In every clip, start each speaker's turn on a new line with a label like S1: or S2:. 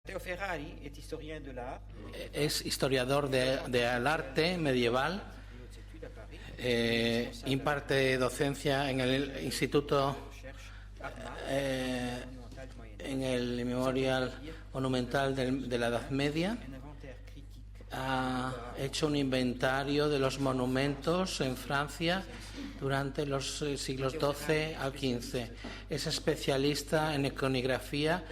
S1: Matteo Ferrari
S2: es historiador del arte medieval, imparte docencia en el Instituto, en el Memorial Monumental de la Edad Media. Ha hecho un inventario de los monumentos en Francia durante los siglos XII al XV. Es especialista en iconografía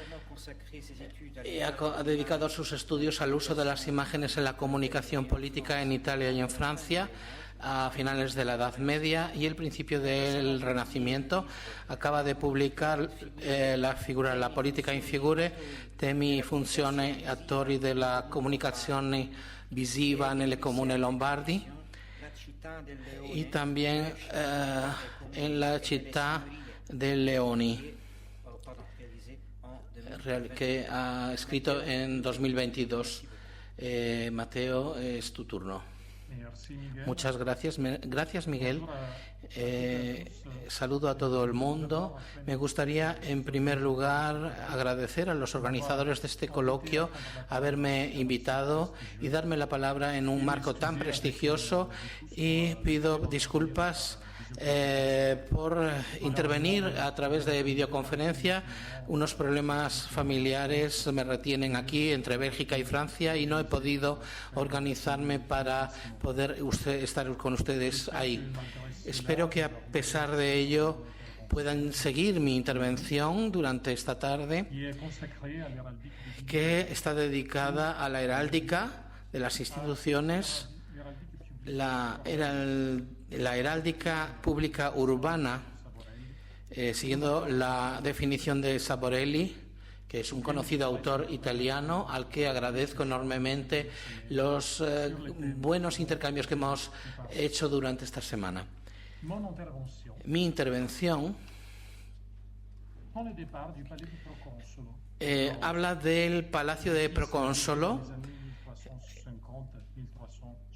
S2: y ha dedicado sus estudios al uso de las imágenes en la comunicación política en Italia y en Francia a finales de la Edad Media y el principio del Renacimiento. Acaba de publicar la politica in figure, temi, funzione, attori della comunicazione visiva nelle comune lombardi, y también en la città dei Leoni, que ha escrito en 2022. Mateo, es tu turno. Muchas gracias. Gracias, Miguel. Saludo a todo el mundo. Me gustaría, en primer lugar, agradecer a los organizadores de este coloquio haberme invitado y darme la palabra en un marco tan prestigioso, y pido disculpas por intervenir a través de videoconferencia. Unos problemas familiares me retienen aquí entre Bélgica y Francia y no he podido organizarme para poder estar con ustedes ahí. Espero que, a pesar de ello, puedan seguir mi intervención durante esta tarde, que está dedicada a la heráldica de las instituciones, la heráldica pública urbana, siguiendo la definición de Saborelli, que es un conocido autor italiano al que agradezco enormemente los buenos intercambios que hemos hecho durante esta semana. Mi intervención habla del Palacio de Procónsolo,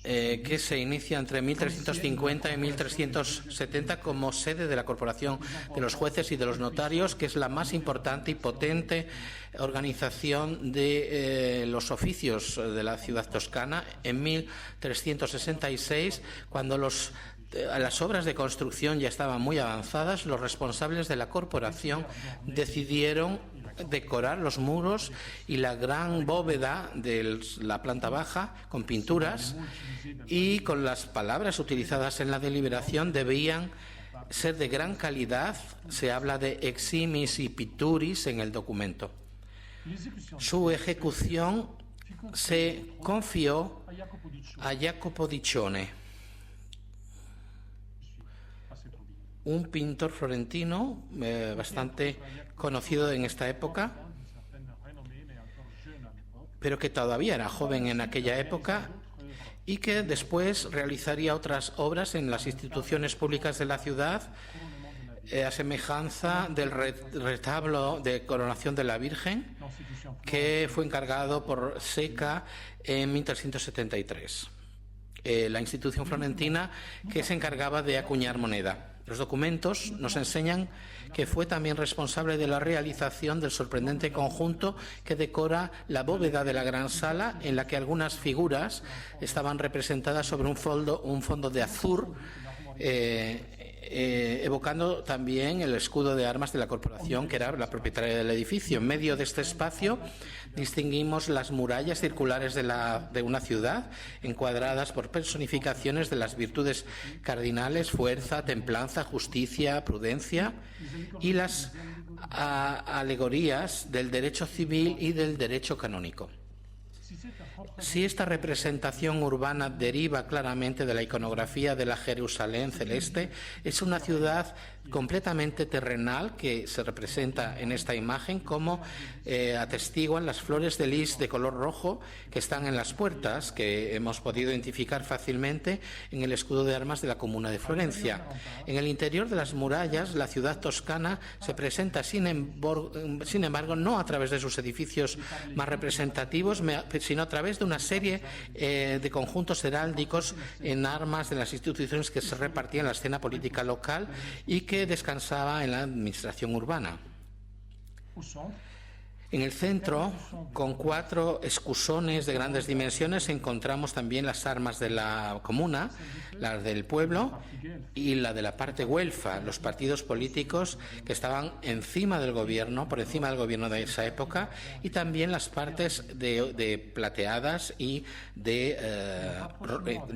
S2: que se inicia entre 1350 y 1370 como sede de la Corporación de los Jueces y de los Notarios, que es la más importante y potente organización de los oficios de la ciudad toscana. En 1366, cuando las obras de construcción ya estaban muy avanzadas, los responsables de la corporación decidieron decorar los muros y la gran bóveda de la planta baja con pinturas, y con las palabras utilizadas en la deliberación debían ser de gran calidad. Se habla de eximis y picturis en el documento. Su ejecución se confió a Jacopo di Cione, un pintor florentino bastante conocido en esta época, pero que todavía era joven en aquella época y que después realizaría otras obras en las instituciones públicas de la ciudad, a semejanza del retablo de coronación de la Virgen, que fue encargado por Seca en 1373. La institución florentina que se encargaba de acuñar moneda. Los documentos nos enseñan que fue también responsable de la realización del sorprendente conjunto que decora la bóveda de la gran sala, en la que algunas figuras estaban representadas sobre un fondo de azur, evocando también el escudo de armas de la corporación, que era la propietaria del edificio. En medio de este espacio distinguimos las murallas circulares de una ciudad, encuadradas por personificaciones de las virtudes cardinales: fuerza, templanza, justicia, prudencia, y las alegorías del derecho civil y del derecho canónico. Si esta representación urbana deriva claramente de la iconografía de la Jerusalén celeste, es una ciudad completamente terrenal que se representa en esta imagen, como atestiguan las flores de lis de color rojo que están en las puertas, que hemos podido identificar fácilmente en el escudo de armas de la comuna de Florencia. En el interior de las murallas, la ciudad toscana se presenta, sin embargo, no a través de sus edificios más representativos, sino a través de una serie de conjuntos heráldicos en armas de las instituciones que se repartían en la escena política local y que descansaba en la administración urbana. En el centro, con 4 escusones de grandes dimensiones, encontramos también las armas de la comuna, las del pueblo y la de la parte güelfa, los partidos políticos que estaban encima del gobierno, por encima del gobierno de esa época, y también las partes de plateadas y de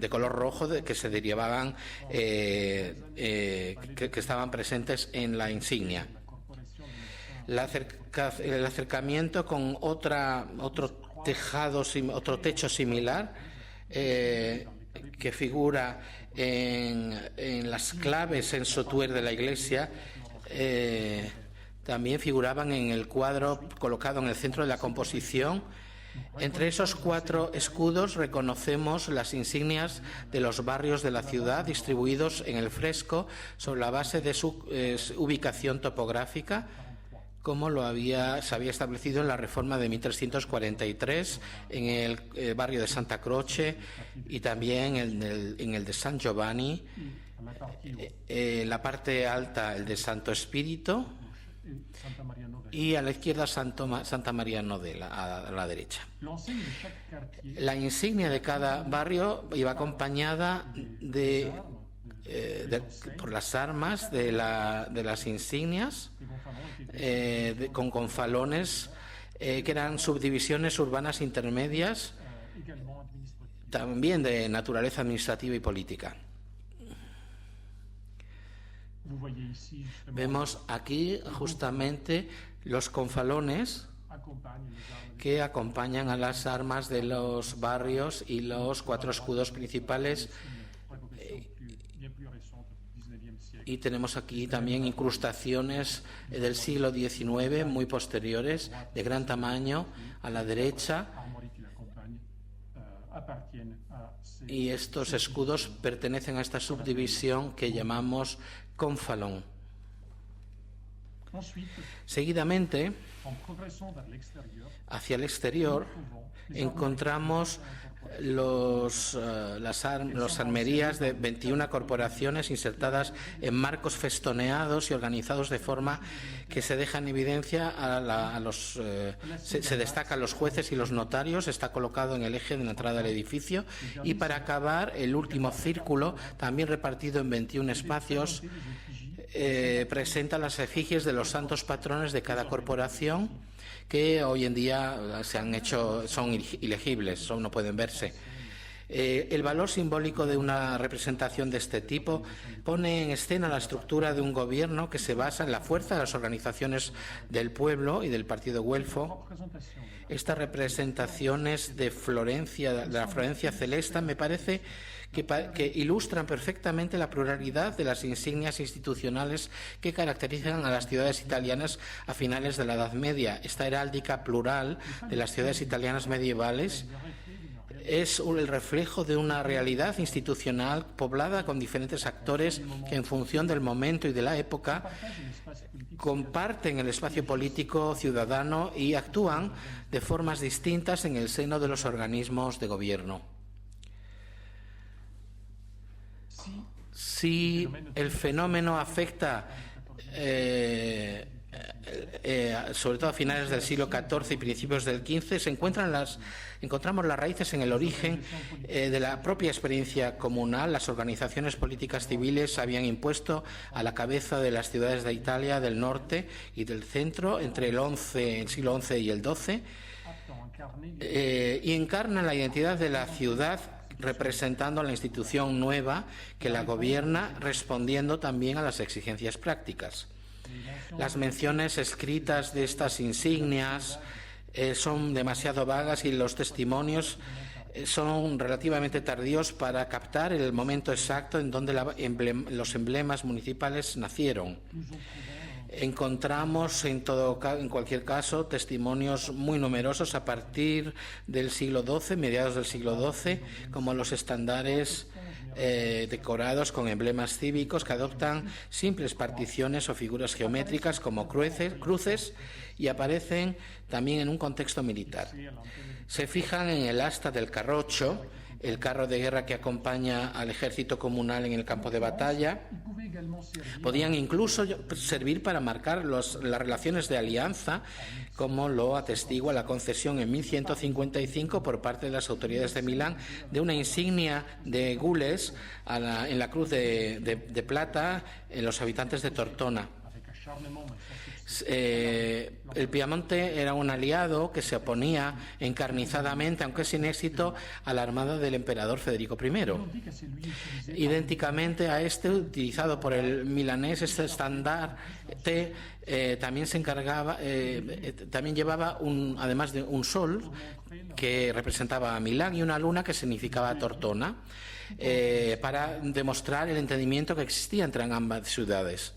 S2: color rojo que se derivaban, que estaban presentes en la insignia. El acercamiento con otro techo similar que figura en las claves en sotuer de la iglesia, también figuraban en el cuadro colocado en el centro de la composición. Entre esos 4 escudos reconocemos las insignias de los barrios de la ciudad distribuidos en el fresco sobre la base de su ubicación topográfica, como se había establecido en la reforma de 1343 en el barrio de Santa Croce y también en el de San Giovanni, la parte alta el de Santo Espíritu y a la izquierda Santa María Novella, a la derecha. La insignia de cada barrio iba acompañada por las armas de las insignias, con gonfalones, que eran subdivisiones urbanas intermedias, también de naturaleza administrativa y política. Vemos aquí justamente los gonfalones que acompañan a las armas de los barrios y los 4 escudos principales. Y tenemos aquí también incrustaciones del siglo XIX muy posteriores, de gran tamaño, a la derecha. Y estos escudos pertenecen a esta subdivisión que llamamos gonfalón. Seguidamente, hacia el exterior, encontramos las armerías de 21 corporaciones insertadas en marcos festoneados y organizados de forma que se deja en evidencia se destacan los jueces y los notarios. Está colocado en el eje de la entrada del edificio, y para acabar, el último círculo, también repartido en 21 espacios, presenta las efigies de los santos patrones de cada corporación, que hoy en día son ilegibles, no pueden verse. El valor simbólico de una representación de este tipo pone en escena la estructura de un gobierno que se basa en la fuerza de las organizaciones del pueblo y del partido güelfo. Estas representaciones de la Florencia celeste me parece que ilustran perfectamente la pluralidad de las insignias institucionales que caracterizan a las ciudades italianas a finales de la Edad Media. Esta heráldica plural de las ciudades italianas medievales es el reflejo de una realidad institucional poblada con diferentes actores que, en función del momento y de la época, comparten el espacio político ciudadano y actúan de formas distintas en el seno de los organismos de gobierno. Si el fenómeno afecta sobre todo a finales del siglo XIV y principios del XV, encontramos las raíces en el origen de la propia experiencia comunal. Las organizaciones políticas civiles se habían impuesto a la cabeza de las ciudades de Italia del norte y del centro entre el siglo XI y el XII, y encarnan la identidad de la ciudad, representando a la institución nueva que la gobierna, respondiendo también a las exigencias prácticas. Las menciones escritas de estas insignias son demasiado vagas y los testimonios son relativamente tardíos para captar el momento exacto en donde los emblemas municipales nacieron. Encontramos en cualquier caso testimonios muy numerosos a partir del siglo XII, mediados del siglo XII, como los estandartes decorados con emblemas cívicos que adoptan simples particiones o figuras geométricas como cruces y aparecen también en un contexto militar. Se fijan en el asta del carrocho, el carro de guerra que acompaña al ejército comunal en el campo de batalla. Podían incluso servir para marcar las relaciones de alianza, como lo atestigua la concesión en 1155 por parte de las autoridades de Milán de una insignia de gules en la cruz de plata en los habitantes de Tortona. El Piamonte era un aliado que se oponía encarnizadamente, aunque sin éxito, a la armada del emperador Federico I. Idénticamente a este, utilizado por el milanés, este estandarte también se encargaba, también llevaba además de un sol que representaba a Milán y una luna que significaba Tortona, para demostrar el entendimiento que existía entre ambas ciudades.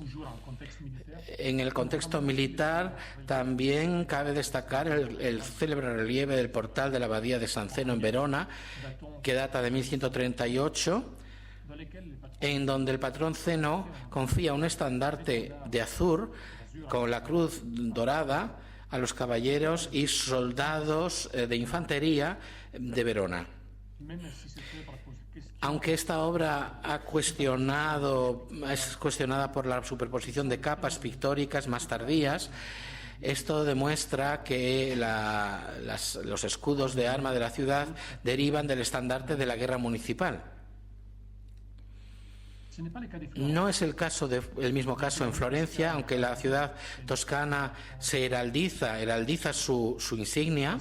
S2: En el contexto militar también cabe destacar el célebre relieve del portal de la abadía de San Zeno en Verona, que data de 1138, en donde el patrón Zeno confía un estandarte de azur con la cruz dorada a los caballeros y soldados de infantería de Verona. Aunque esta obra es cuestionada por la superposición de capas pictóricas más tardías, esto demuestra que los escudos de arma de la ciudad derivan del estandarte de la guerra municipal. No es el mismo caso en Florencia, aunque la ciudad toscana se heraldiza su insignia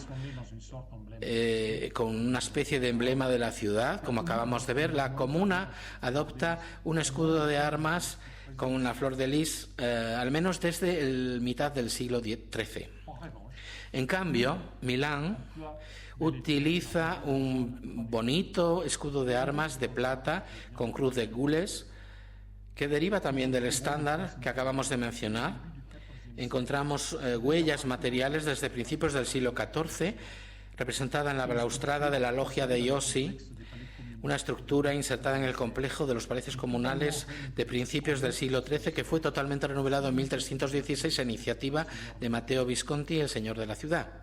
S2: con una especie de emblema de la ciudad, como acabamos de ver. La comuna adopta un escudo de armas con una flor de lis, al menos desde mitad del siglo XIII. En cambio, Milán utiliza un bonito escudo de armas de plata con cruz de gules, que deriva también del estándar que acabamos de mencionar. Encontramos huellas materiales desde principios del siglo XIV, representada en la balaustrada de la logia de Iosi, una estructura insertada en el complejo de los palacios comunales de principios del siglo XIII, que fue totalmente remodelado en 1316 a iniciativa de Matteo Visconti, el señor de la ciudad.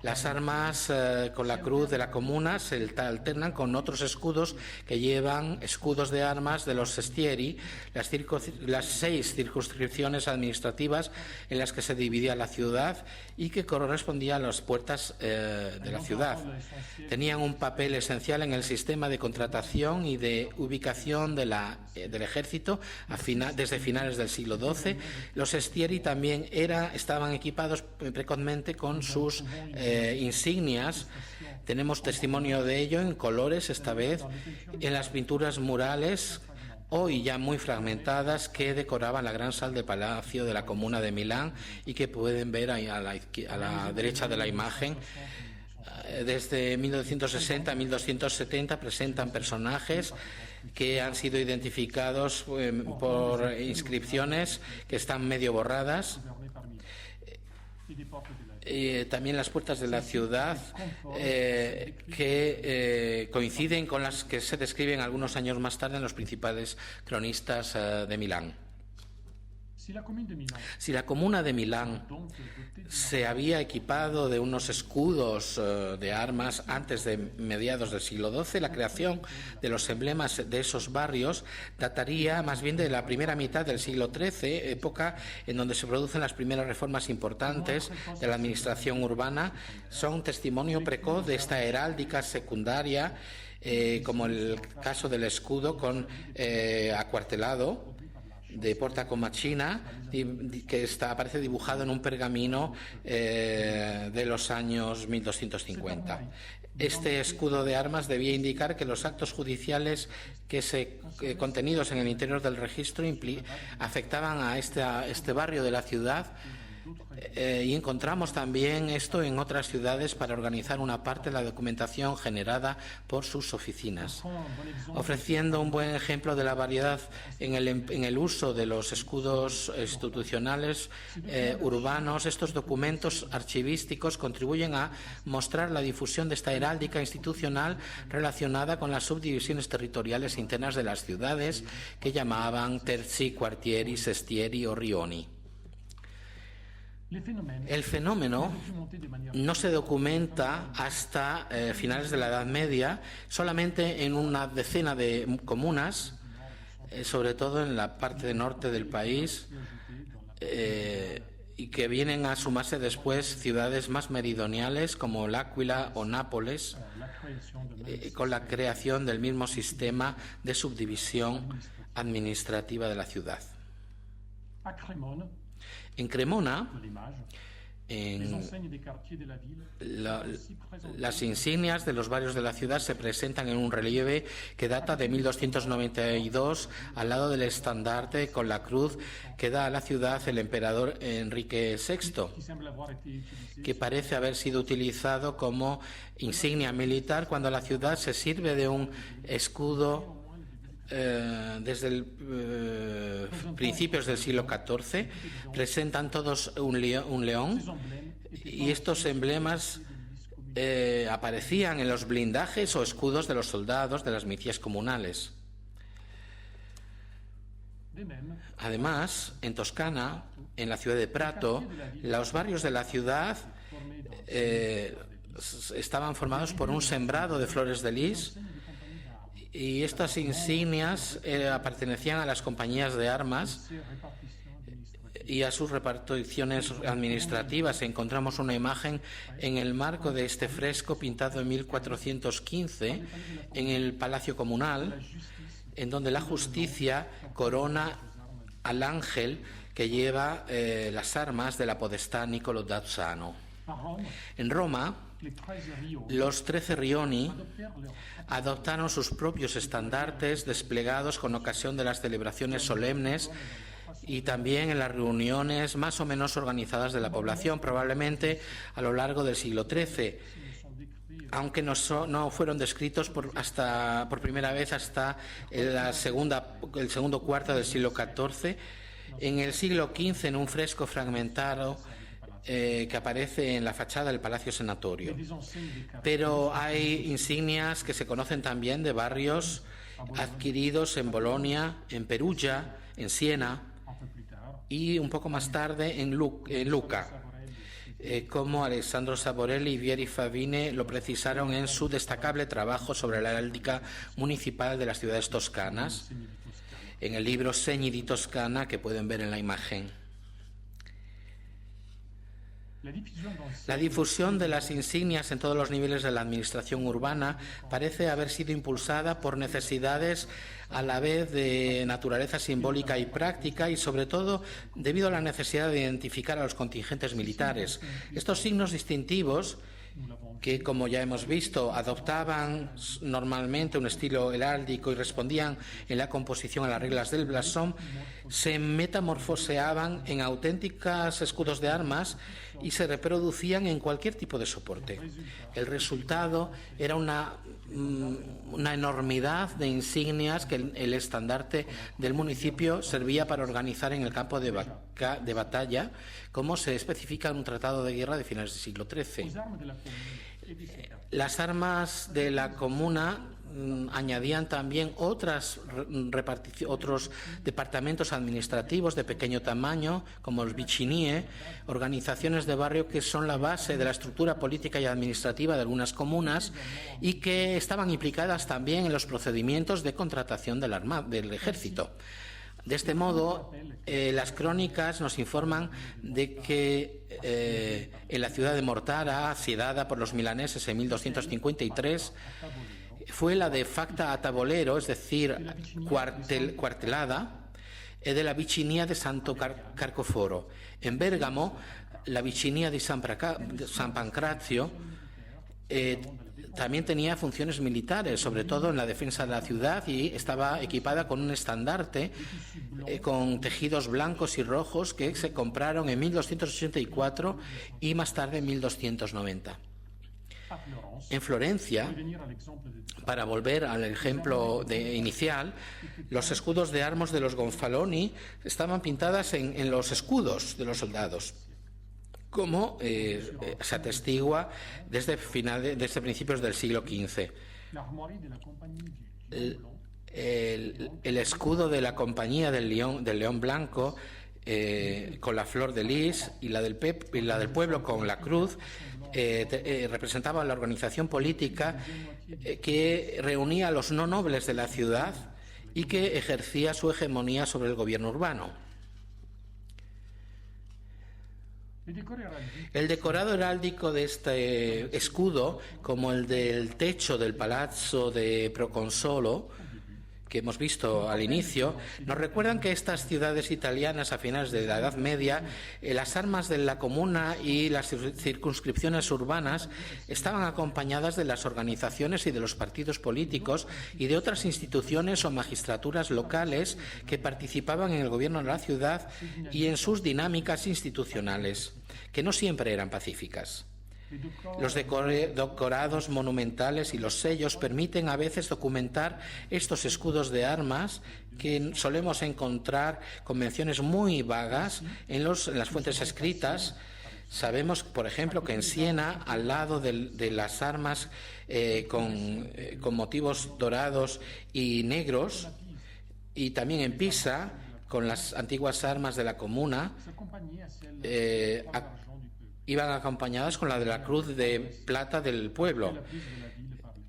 S2: Las armas con la cruz de la comuna se alternan con otros escudos que llevan escudos de armas de los sestieri, las 6 circunscripciones administrativas en las que se dividía la ciudad y que correspondían a las puertas de la ciudad. Tenían un papel esencial en el sistema de contratación y de ubicación del ejército desde finales del siglo XII. Los sestieri también estaban equipados precozmente con sus insignias. Tenemos testimonio de ello en colores, esta vez, en las pinturas murales, hoy ya muy fragmentadas, que decoraban la gran sala de palacio de la comuna de Milán y que pueden ver ahí a la derecha de la imagen. Desde 1960 a 1270 presentan personajes que han sido identificados por inscripciones que están medio borradas. También las puertas de la ciudad que coinciden con las que se describen algunos años más tarde en los principales cronistas de Milán. Si la comuna de Milán se había equipado de unos escudos de armas antes de mediados del siglo XII, la creación de los emblemas de esos barrios dataría más bien de la primera mitad del siglo XIII, época en donde se producen las primeras reformas importantes de la administración urbana. Son testimonio precoz de esta heráldica secundaria, como el caso del escudo con acuartelado de Porta Comacchina, que aparece dibujado en un pergamino de los años 1250. Este escudo de armas debía indicar que los actos judiciales contenidos en el interior del registro afectaban a este barrio de la ciudad. Y encontramos también esto en otras ciudades para organizar una parte de la documentación generada por sus oficinas. Ofreciendo un buen ejemplo de la variedad en el uso de los escudos institucionales urbanos, estos documentos archivísticos contribuyen a mostrar la difusión de esta heráldica institucional relacionada con las subdivisiones territoriales internas de las ciudades, que llamaban terzi, quartieri, sestieri o rioni. El fenómeno no se documenta hasta finales de la Edad Media, solamente en una decena de comunas, sobre todo en la parte norte del país, y que vienen a sumarse después ciudades más meridionales como L'Aquila o Nápoles, con la creación del mismo sistema de subdivisión administrativa de la ciudad. En Cremona, las insignias de los barrios de la ciudad se presentan en un relieve que data de 1292 al lado del estandarte con la cruz que da a la ciudad el emperador Enrique VI, que parece haber sido utilizado como insignia militar cuando la ciudad se sirve de un escudo desde principios del siglo XIV. Presentan todos un león, y estos emblemas aparecían en los blindajes o escudos de los soldados de las milicias comunales. Además, en Toscana, en la ciudad de Prato, los barrios de la ciudad estaban formados por un sembrado de flores de lis, y estas insignias pertenecían a las compañías de armas y a sus reparticiones administrativas. Encontramos una imagen en el marco de este fresco pintado en 1415 en el Palacio Comunal, en donde la justicia corona al ángel que lleva las armas de la podestà Niccolò d'Azzano. En Roma, los 13 rioni adoptaron sus propios estandartes desplegados con ocasión de las celebraciones solemnes y también en las reuniones más o menos organizadas de la población, probablemente a lo largo del siglo XIII, aunque no fueron descritos por primera vez hasta el segundo cuarto del siglo XIV. En el siglo XV, en un fresco fragmentado que aparece en la fachada del Palacio Senatorio. Pero hay insignias que se conocen también de barrios adquiridos en Bolonia, en Perugia, en Siena y un poco más tarde en Lucca, como Alessandro Saborelli y Vieri Favine lo precisaron en su destacable trabajo sobre la heráldica municipal de las ciudades toscanas, en el libro Segni di Toscana, que pueden ver en la imagen. La difusión de las insignias en todos los niveles de la administración urbana parece haber sido impulsada por necesidades a la vez de naturaleza simbólica y práctica, y sobre todo debido a la necesidad de identificar a los contingentes militares. Estos signos distintivos, que, como ya hemos visto, adoptaban normalmente un estilo heráldico y respondían en la composición a las reglas del blasón, se metamorfoseaban en auténticos escudos de armas y se reproducían en cualquier tipo de soporte. El resultado era una enormidad de insignias que el estandarte del municipio servía para organizar en el campo de batalla, como se especifica en un tratado de guerra de finales del siglo XIII. Las armas de la comuna añadían también otros departamentos administrativos de pequeño tamaño, como los vicinie, organizaciones de barrio que son la base de la estructura política y administrativa de algunas comunas y que estaban implicadas también en los procedimientos de contratación del ejército. De este modo, las crónicas nos informan de que en la ciudad de Mortara, asediada por los milaneses en 1253, fue la de facta a tavolero, es decir, cuartelada, de la Vicinia de Santo Carcoforo. En Bérgamo, la Vicinia de San Pancrazio también tenía funciones militares, sobre todo en la defensa de la ciudad, y estaba equipada con un estandarte con tejidos blancos y rojos que se compraron en 1284 y más tarde en 1290. En Florencia, para volver al ejemplo inicial, los escudos de armas de los Gonfaloni estaban pintadas en los escudos de los soldados, como se atestigua desde principios del siglo XV. El escudo de la Compañía del León Blanco con la flor de lis, y la del pueblo con la cruz, representaba la organización política que reunía a los no nobles de la ciudad y que ejercía su hegemonía sobre el gobierno urbano. El decorado heráldico de este escudo, como el del techo del Palazzo de Proconsolo, que hemos visto al inicio, nos recuerdan que estas ciudades italianas a finales de la Edad Media, las armas de la comuna y las circunscripciones urbanas estaban acompañadas de las organizaciones y de los partidos políticos y de otras instituciones o magistraturas locales que participaban en el gobierno de la ciudad y en sus dinámicas institucionales, que no siempre eran pacíficas. Los decorados monumentales y los sellos permiten a veces documentar estos escudos de armas que solemos encontrar con menciones muy vagas en las fuentes escritas. Sabemos, por ejemplo, que en Siena, al lado de las armas con motivos dorados y negros, y también en Pisa, con las antiguas armas de la comuna, iban acompañadas con la de la cruz de plata del pueblo,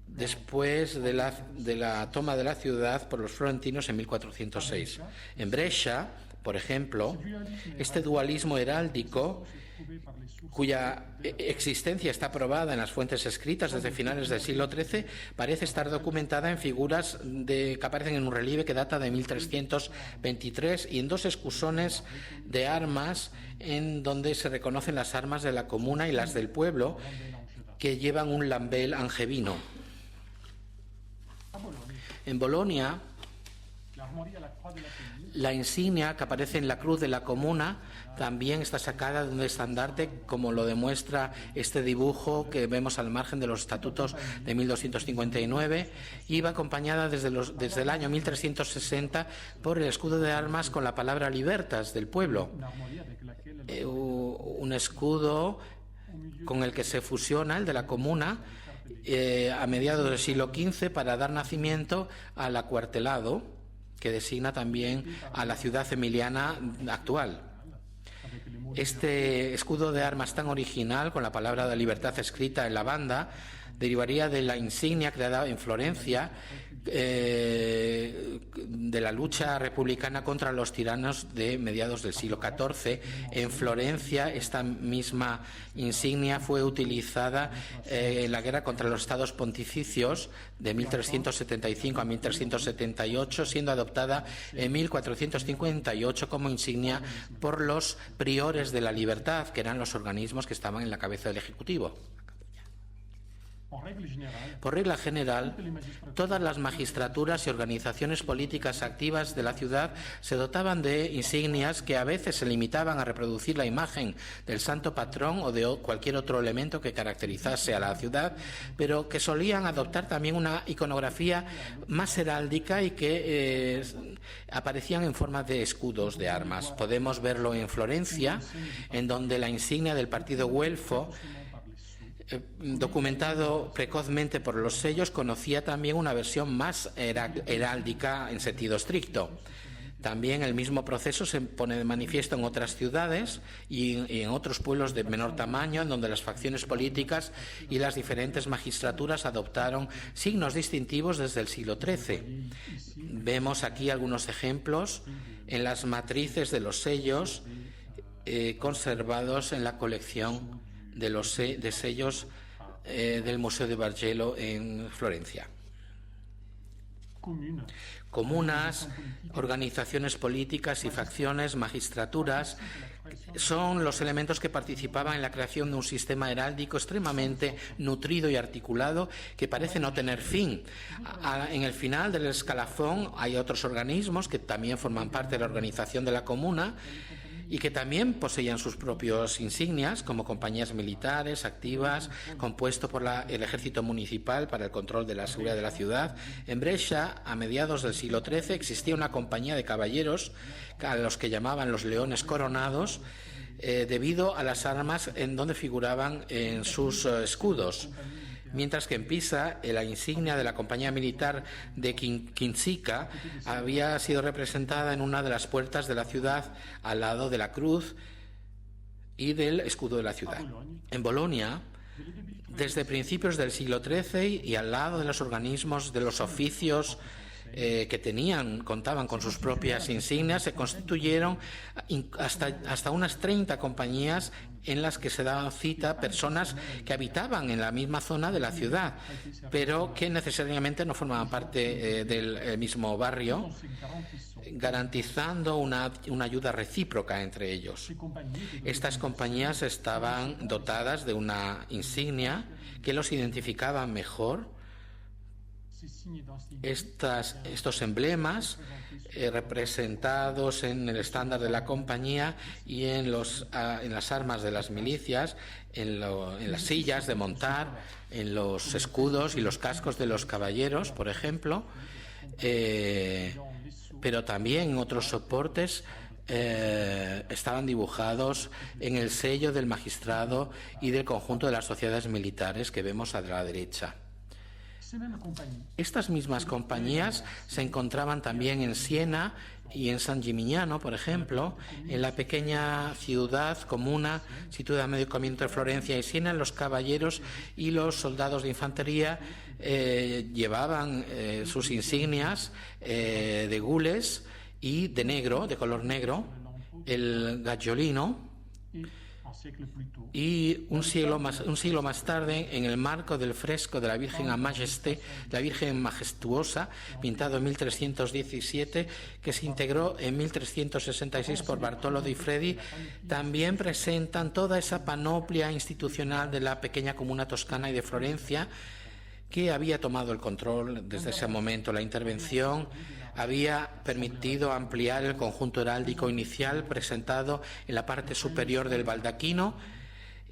S2: después de la toma de la ciudad por los florentinos en 1406. En Brescia, por ejemplo, este dualismo heráldico, cuya existencia está probada en las fuentes escritas desde finales del siglo XIII, parece estar documentada en figuras que aparecen en un relieve que data de 1323 y en dos escusones de armas en donde se reconocen las armas de la comuna y las del pueblo, que llevan un lambel angevino. En Bolonia, la insignia que aparece en la cruz de la comuna también está sacada de un estandarte, como lo demuestra este dibujo que vemos al margen de los estatutos de 1259. Iba acompañada desde el año 1360 por el escudo de armas con la palabra libertas del pueblo, un escudo con el que se fusiona el de la comuna a mediados del siglo XV para dar nacimiento al acuartelado, que designa también a la ciudad emiliana actual. Este escudo de armas tan original, con la palabra de libertad escrita en la banda, derivaría de la insignia creada en Florencia de la lucha republicana contra los tiranos de mediados del siglo XIV. En Florencia, esta misma insignia fue utilizada en la guerra contra los estados pontificios de 1375 a 1378, siendo adoptada en 1458 como insignia por los priores de la libertad, que eran los organismos que estaban en la cabeza del Ejecutivo. Por regla general, todas las magistraturas y organizaciones políticas activas de la ciudad se dotaban de insignias que a veces se limitaban a reproducir la imagen del santo patrón o de cualquier otro elemento que caracterizase a la ciudad, pero que solían adoptar también una iconografía más heráldica y que aparecían en forma de escudos de armas. Podemos verlo en Florencia, en donde la insignia del partido güelfo, documentado precozmente por los sellos, conocía también una versión más heráldica en sentido estricto. También el mismo proceso se pone de manifiesto en otras ciudades y en otros pueblos de menor tamaño, en donde las facciones políticas y las diferentes magistraturas adoptaron signos distintivos desde el siglo XIII. Vemos aquí algunos ejemplos en las matrices de los sellos conservados en la colección de sellos del Museo de Bargello en Florencia. Comunas, organizaciones políticas y facciones, magistraturas, son los elementos que participaban en la creación de un sistema heráldico extremadamente nutrido y articulado que parece no tener fin. En el final del escalafón hay otros organismos que también forman parte de la organización de la comuna y que también poseían sus propios insignias, como compañías militares activas, compuesto por el ejército municipal para el control de la seguridad de la ciudad. En Brescia, a mediados del siglo XIII, existía una compañía de caballeros, a los que llamaban los leones coronados, debido a las armas en donde figuraban en sus escudos. mientras que en Pisa la insignia de la compañía militar de Kinshika había sido representada en una de las puertas de la ciudad al lado de la cruz y del escudo de la ciudad. En Bolonia, desde principios del siglo XIII y al lado de los organismos de los oficios que contaban con sus propias insignias, se constituyeron hasta unas 30 compañías en las que se daban cita personas que habitaban en la misma zona de la ciudad, pero que necesariamente no formaban parte del mismo barrio, garantizando una ayuda recíproca entre ellos. Estas compañías estaban dotadas de una insignia que los identificaba mejor. Estos emblemas representados en el estándar de la compañía y en las armas de las milicias, en las sillas de montar, en los escudos y los cascos de los caballeros, por ejemplo, pero también en otros soportes estaban dibujados en el sello del magistrado y del conjunto de las sociedades militares que vemos a la derecha. Estas mismas compañías se encontraban también en Siena y en San Gimignano, por ejemplo, en la pequeña ciudad comuna situada a medio camino entre Florencia y Siena. Los caballeros y los soldados de infantería llevaban sus insignias de gules y de negro, de color negro, el gaggiolino. Y un siglo más tarde, en el marco del fresco de la Virgen a Majesté, la Virgen Majestuosa, pintado en 1317, que se integró en 1366 por Bartolo di Freddi, también presentan toda esa panoplia institucional de la pequeña comuna toscana y de Florencia, que había tomado el control desde ese momento. La intervención había permitido ampliar el conjunto heráldico inicial presentado en la parte superior del baldaquino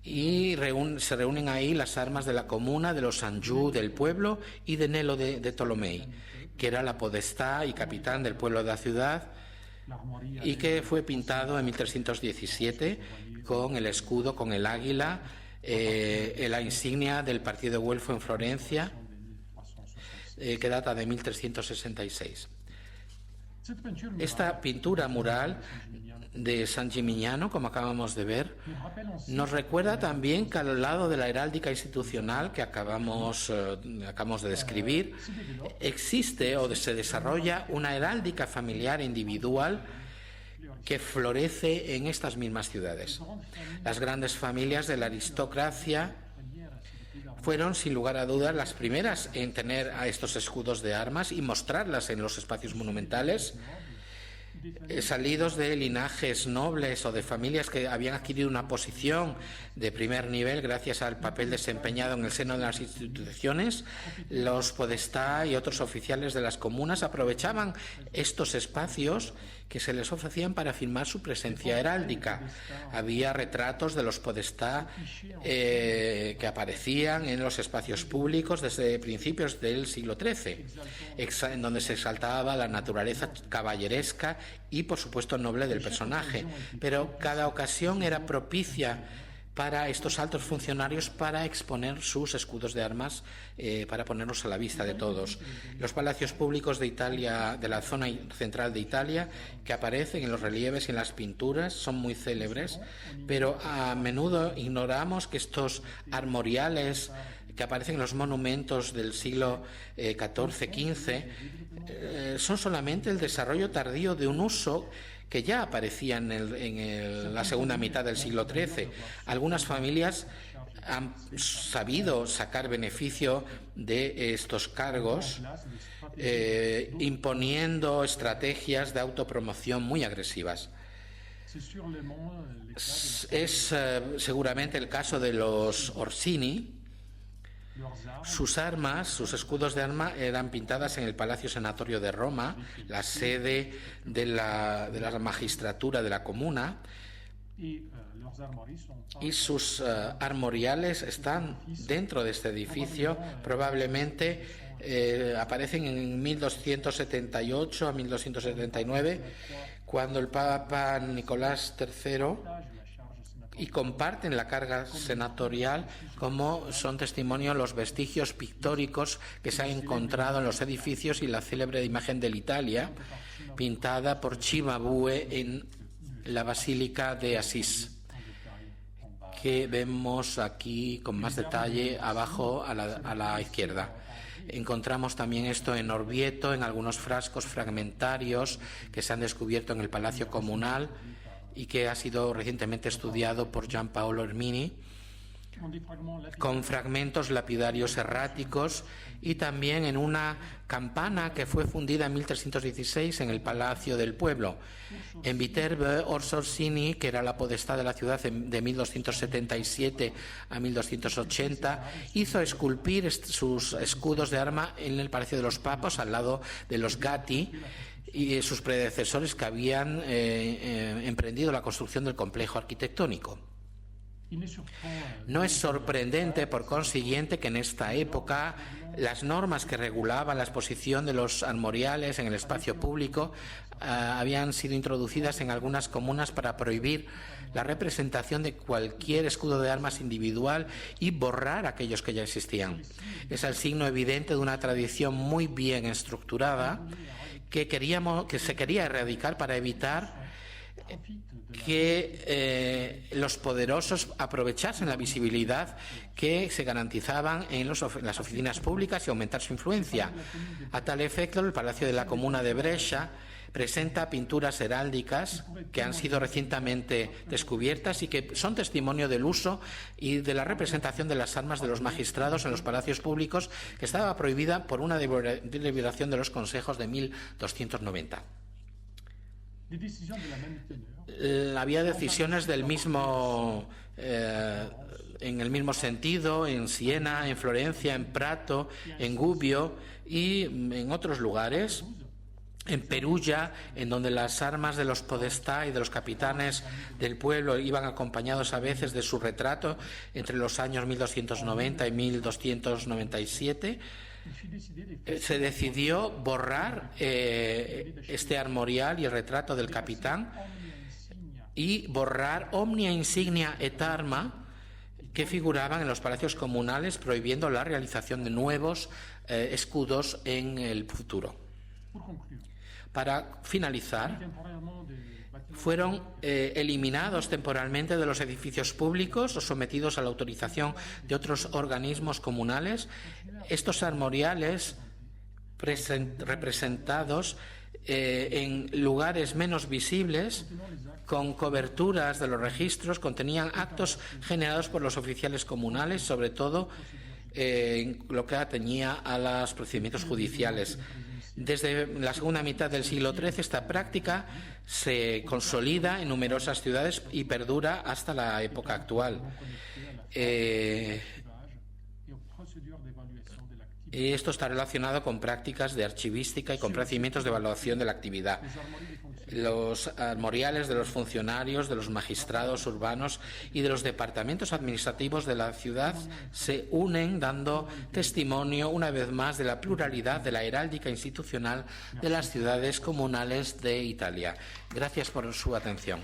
S2: y se reúnen ahí las armas de la comuna, de los Anjou del pueblo y de Nelo de Tolomei, que era la podestá y capitán del pueblo de la ciudad y que fue pintado en 1317 con el escudo, con el águila, la insignia del partido de Güelfo en Florencia, que data de 1366. Esta pintura mural de San Gimignano, como acabamos de ver, nos recuerda también que al lado de la heráldica institucional que acabamos de describir, existe o se desarrolla una heráldica familiar individual que florece en estas mismas ciudades. Las grandes familias de la aristocracia fueron, sin lugar a dudas, las primeras en tener a estos escudos de armas y mostrarlas en los espacios monumentales, salidos de linajes nobles o de familias que habían adquirido una posición de primer nivel gracias al papel desempeñado en el seno de las instituciones. Los podestá y otros oficiales de las comunas aprovechaban estos espacios que se les ofrecían para afirmar su presencia heráldica. Había retratos de los podestá que aparecían en los espacios públicos desde principios del siglo XIII, en donde se exaltaba la naturaleza caballeresca y, por supuesto, noble del personaje. Pero cada ocasión era propicia para estos altos funcionarios para exponer sus escudos de armas, para ponerlos a la vista de todos. Los palacios públicos de Italia, de la zona central de Italia, que aparecen en los relieves y en las pinturas, son muy célebres, pero a menudo ignoramos que estos armoriales que aparecen en los monumentos del siglo XIV-XV son solamente el desarrollo tardío de un uso que ya aparecía en la segunda mitad del siglo XIII. Algunas familias han sabido sacar beneficio de estos cargos, imponiendo estrategias de autopromoción muy agresivas. Es seguramente el caso de los Orsini. Sus armas, sus escudos de arma, eran pintadas en el Palacio Senatorio de Roma, la sede de la magistratura de la comuna, y sus armoriales están dentro de este edificio. Probablemente aparecen en 1278 a 1279, cuando el Papa Nicolás III y comparten la carga senatorial, como son testimonio los vestigios pictóricos que se han encontrado en los edificios y la célebre imagen de l'Italia, pintada por Cimabue en la Basílica de Asís, que vemos aquí con más detalle abajo a la izquierda. Encontramos también esto en Orvieto, en algunos frascos fragmentarios que se han descubierto en el Palacio Comunal y que ha sido recientemente estudiado por Giampaolo Ermini, con fragmentos lapidarios erráticos, y también en una campana que fue fundida en 1316 en el Palacio del Pueblo. En Viterbo, Orsini, que era la podestad de la ciudad de 1277 a 1280, hizo esculpir sus escudos de arma en el Palacio de los Papos, al lado de los Gatti, y sus predecesores que habían emprendido la construcción del complejo arquitectónico. No es sorprendente, por consiguiente, que en esta época las normas que regulaban la exposición de los armoriales en el espacio público habían sido introducidas en algunas comunas para prohibir la representación de cualquier escudo de armas individual y borrar aquellos que ya existían. Es el signo evidente de una tradición muy bien estructurada que se quería erradicar para evitar que los poderosos aprovechasen la visibilidad que se garantizaban en las oficinas públicas y aumentar su influencia. A tal efecto, el Palacio de la Comuna de Brescia presenta pinturas heráldicas que han sido recientemente descubiertas y que son testimonio del uso y de la representación de las armas de los magistrados en los palacios públicos, que estaba prohibida por una deliberación de los consejos de 1290. Había decisiones del mismo en el mismo sentido en Siena, en Florencia, en Prato, en Gubbio y en otros lugares. En Perugia, en donde las armas de los podestá y de los capitanes del pueblo iban acompañados a veces de su retrato entre los años 1290 y 1297, se decidió borrar este armorial y el retrato del capitán y borrar omnia insignia et arma que figuraban en los palacios comunales, prohibiendo la realización de nuevos escudos en el futuro. Para finalizar, fueron eliminados temporalmente de los edificios públicos o sometidos a la autorización de otros organismos comunales. Estos armoriales representados en lugares menos visibles, con coberturas de los registros, contenían actos generados por los oficiales comunales, sobre todo en lo que atañía a los procedimientos judiciales. Desde la segunda mitad del siglo XIII esta práctica se consolida en numerosas ciudades y perdura hasta la época actual. Esto está relacionado con prácticas de archivística y con procedimientos de evaluación de la actividad. Los armoriales de los funcionarios, de los magistrados urbanos y de los departamentos administrativos de la ciudad se unen, dando testimonio una vez más de la pluralidad de la heráldica institucional de las ciudades comunales de Italia. Gracias por su atención.